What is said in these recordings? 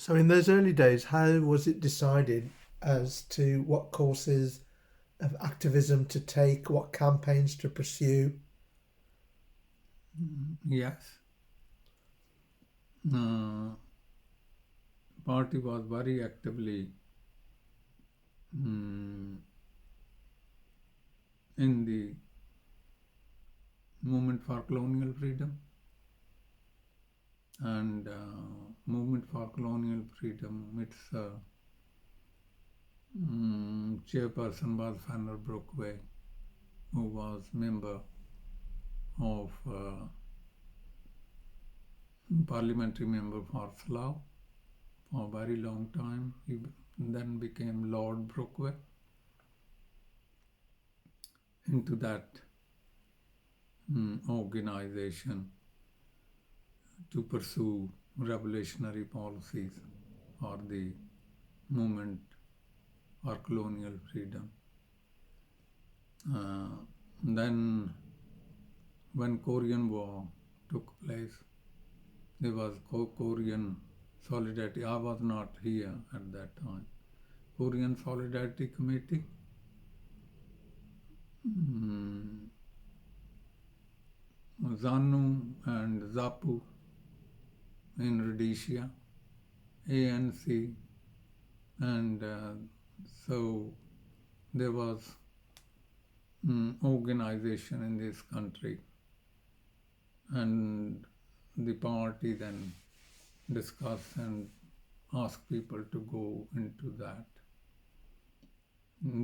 So in those early days, how was it decided as to what courses of activism to take, what campaigns to pursue? Yes, uh, party was very actively mm, in the movement for colonial freedom, and movement for colonial freedom. Its chairperson was Fanner Brookway, who was member of parliamentary member for Slough for a very long time. He then became Lord Brookway into that organization to pursue revolutionary policies for the movement for colonial freedom. Then, when Korean War took place, there was Korean Solidarity. I was not here at that time. Korean Solidarity Committee, mm, ZANU and ZAPU in Rhodesia, ANC, and so there was organization in this country, and the party then discussed and asked people to go into that.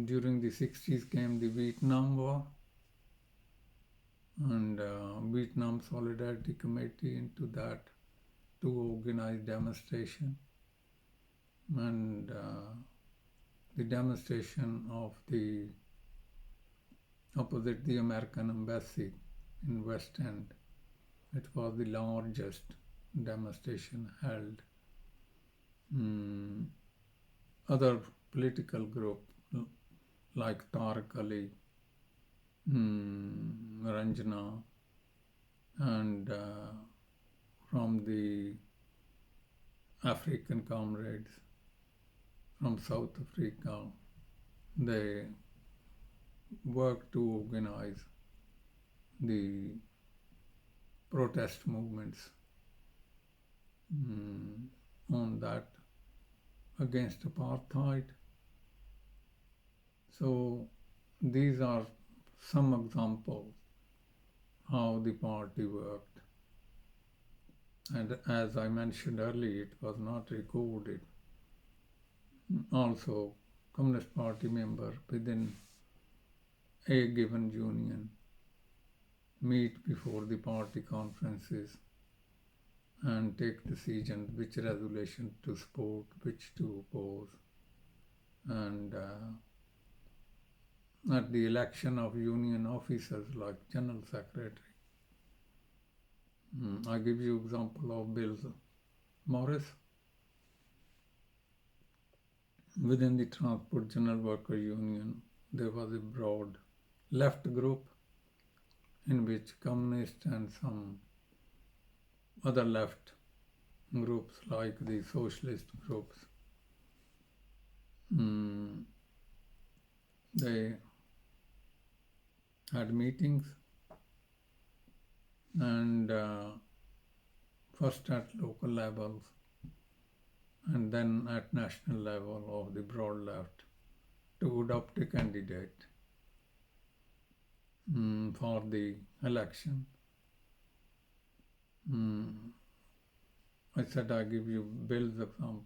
During the 60s came the Vietnam War, and Vietnam Solidarity Committee into that to organize demonstration, and the demonstration of the opposite the American embassy in West End. It was the largest demonstration held. Other political group like Tariq Ali, Ranjana, and from the African comrades from South Africa, they worked to organize the protest movements on that against apartheid. So these are some examples how the party worked. And as I mentioned earlier, it was not recorded. Also, Communist Party member within a given union meet before the party conferences and take decisions which resolution to support, which to oppose. And at the election of union officers like General Secretary, I give you example of Bill Morris. Within the Transport General Worker Union, there was a broad left group in which communists and some other left groups like the socialist groups, they had meetings, and first at local levels and then at national level of the broad left to adopt a candidate for the election. I said I give you Bill's example.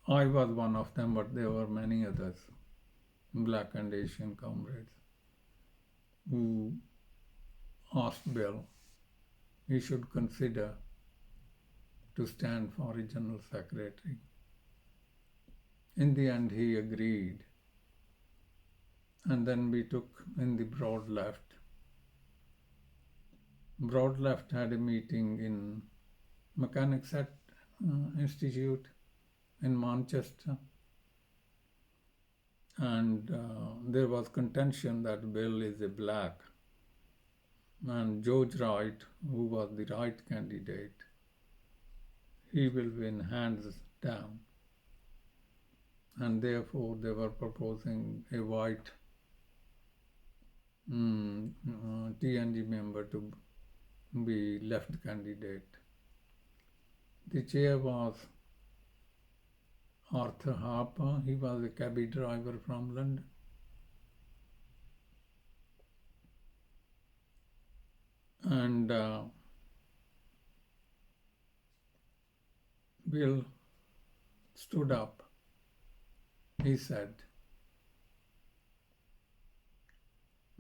I was one of them, but there were many others, black and Asian comrades, who asked Bill he should consider to stand for a general secretary. In the end, he agreed, and then we took in the broad left. Broad left had a meeting in Mechanics Institute in Manchester, and there was contention that Bill is a black and George Wright, who was the right candidate, he will win hands down. And therefore they were proposing a white TNG member to be left candidate. The chair was Arthur Harper. He was a cabby driver from London. And Bill stood up. He said,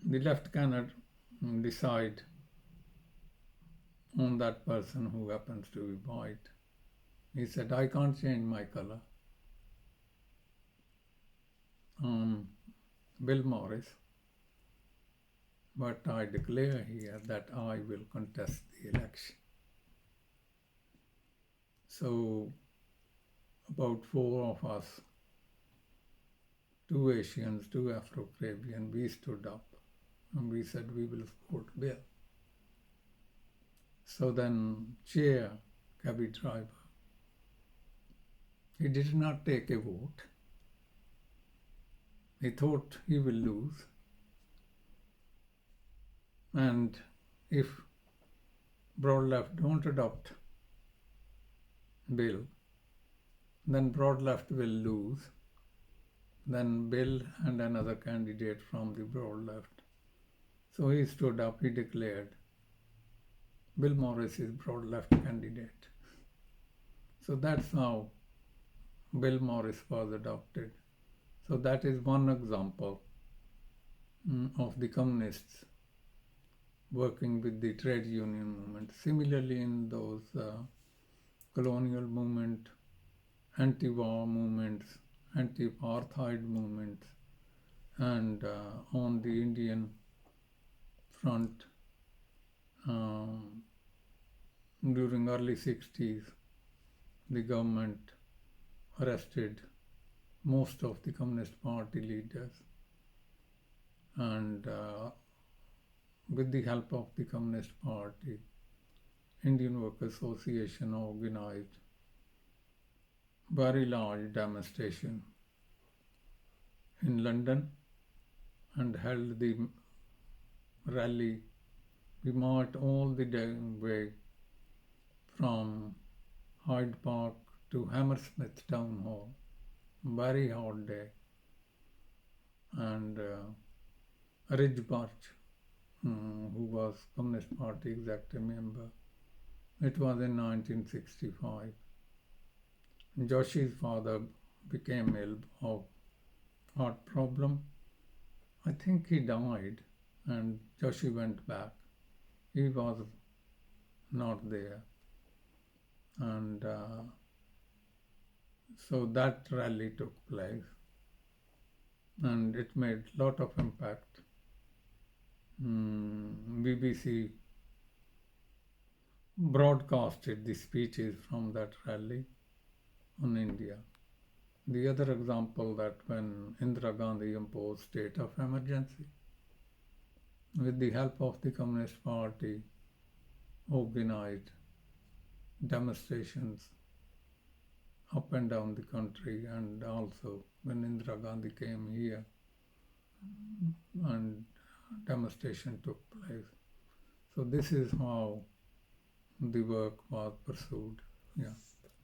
the left cannot decide on that person who happens to be white. He said, I can't change my color. Bill Morris, but I declare here that I will contest the election. So about 4 of us, 2 Asians, 2 Afro-Caribbean, we stood up and we said we will support Bill. So then chair, cabby driver, he did not take a vote. He thought he will lose. And if broad left don't adopt Bill, then broad left will lose. Then Bill and another candidate from the broad left. So he stood up, he declared, Bill Morris is broad left candidate. So that's how Bill Morris was adopted. So that is one example of the communists working with the trade union movement. Similarly, in those colonial movement, anti-war movements, anti-apartheid movements, and on the Indian front during early 60s, the government arrested most of the Communist Party leaders, and with the help of the Communist Party, Indian Workers Association organized very large demonstration in London and held the rally. We marched all the way from Hyde Park to Hammersmith Town Hall. Very hot day. And Ridge Birch, who was Communist Party executive member, it was in 1965. Joshi's father became ill of heart problem. I think he died and Joshi went back. He was not there. And so that rally took place and it made a lot of impact. BBC broadcasted the speeches from that rally on India. The other example that when Indira Gandhi imposed state of emergency, with the help of the Communist Party, organized demonstrations up and down the country, and also when Indira Gandhi came here and demonstration took place. So this is how the work was pursued. Yeah.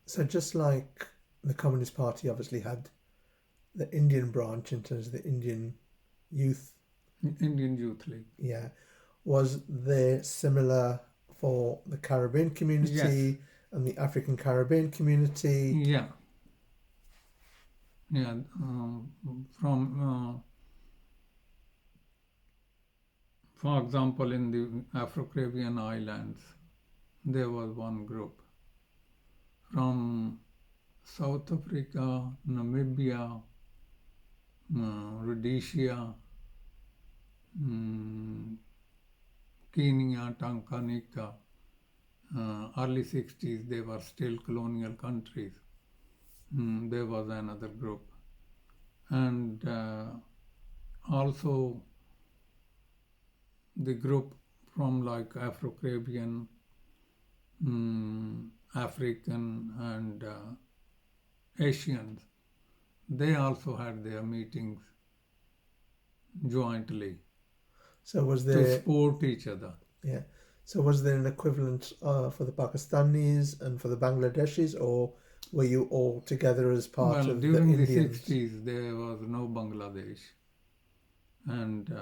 So just like the Communist Party obviously had the Indian branch in terms of the Indian Youth League. Yeah. Was there similar for the Caribbean community? Yes. And the African Caribbean community? Yeah. For example, in the Afro-Caribbean islands, there was one group. From South Africa, Namibia, Rhodesia, Kenya, Tanganyika, early 60s, they were still colonial countries. There was another group. And also the group from like Afro-Caribbean, African, and Asians, they also had their meetings jointly So was to there, support each other. yeah. So was there an equivalent for the Pakistanis and for the Bangladeshis, or were you all together as part Well, of the during the Indians? 60s, there was no Bangladesh, and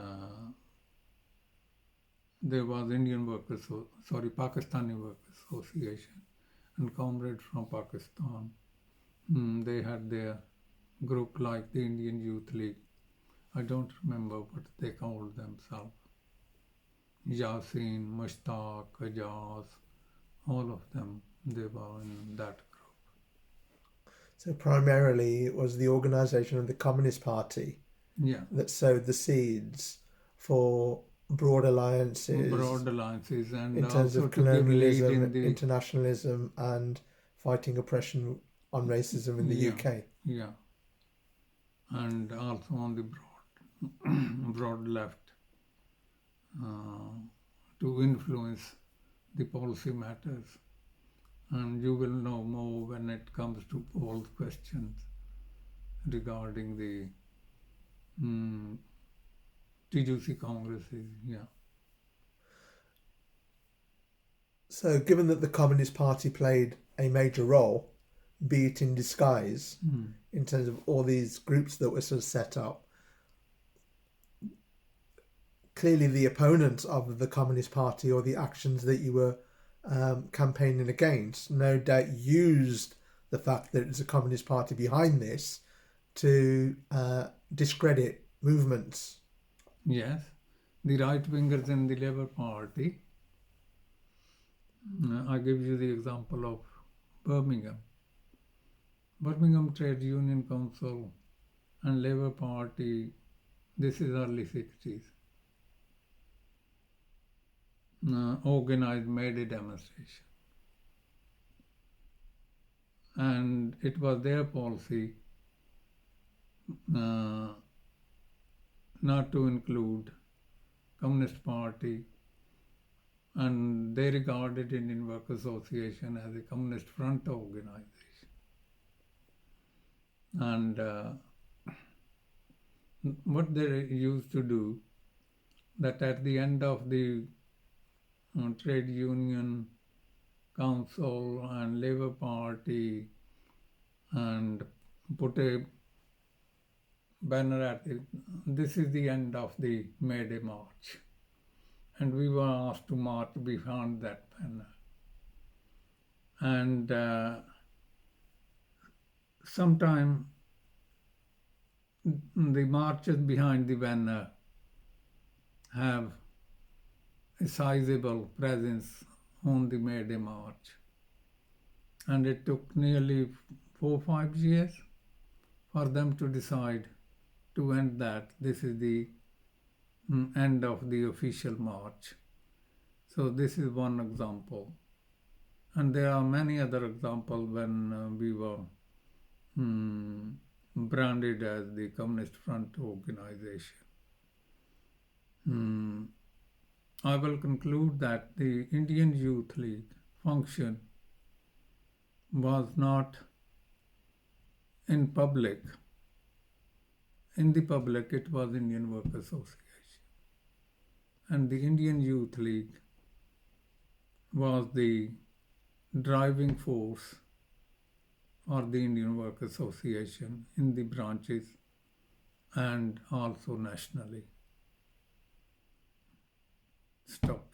there was Pakistani Workers Association, and comrades from Pakistan. They had their group like the Indian Youth League. I don't remember what they called themselves. Yasin, Mushtaq, Ajaz, all of them, they were in that group. So primarily it was the organisation of the Communist Party Yeah. that sowed the seeds for broad alliances And in terms also of to give lead colonialism, in the internationalism, and fighting oppression on racism in the yeah, UK. yeah, and also on the broad left to influence the policy matters. And you will know more when it comes to Paul's questions regarding the TUC congresses. Yeah. So, given that the Communist Party played a major role, be it in disguise, in terms of all these groups that were sort of set up, clearly the opponents of the Communist Party or the actions that you were campaigning against no doubt used the fact that it's a Communist Party behind this to discredit movements. Yes, the right wingers in the Labour Party. I give you the example of Birmingham. Birmingham Trade Union Council and Labour Party, this is early 60s, organized May Day demonstration. And it was their policy not to include Communist Party, and they regarded Indian Workers Association as a Communist Front organization. And what they used to do, that at the end of the trade union council and Labour Party, and put a banner at it, this is the end of the May Day march. And we were asked to march behind that banner. And sometime the marches behind the banner have a sizable presence on the May Day march. And it took nearly 4 or 5 years for them to decide to end that. This is the end of the official march. So this is one example. And there are many other examples when we were branded as the Communist Front organization. I will conclude that the Indian Youth League function was not in public. In the public, it was Indian Workers Association. And the Indian Youth League was the driving force for the Indian Workers Association in the branches and also nationally. Stop.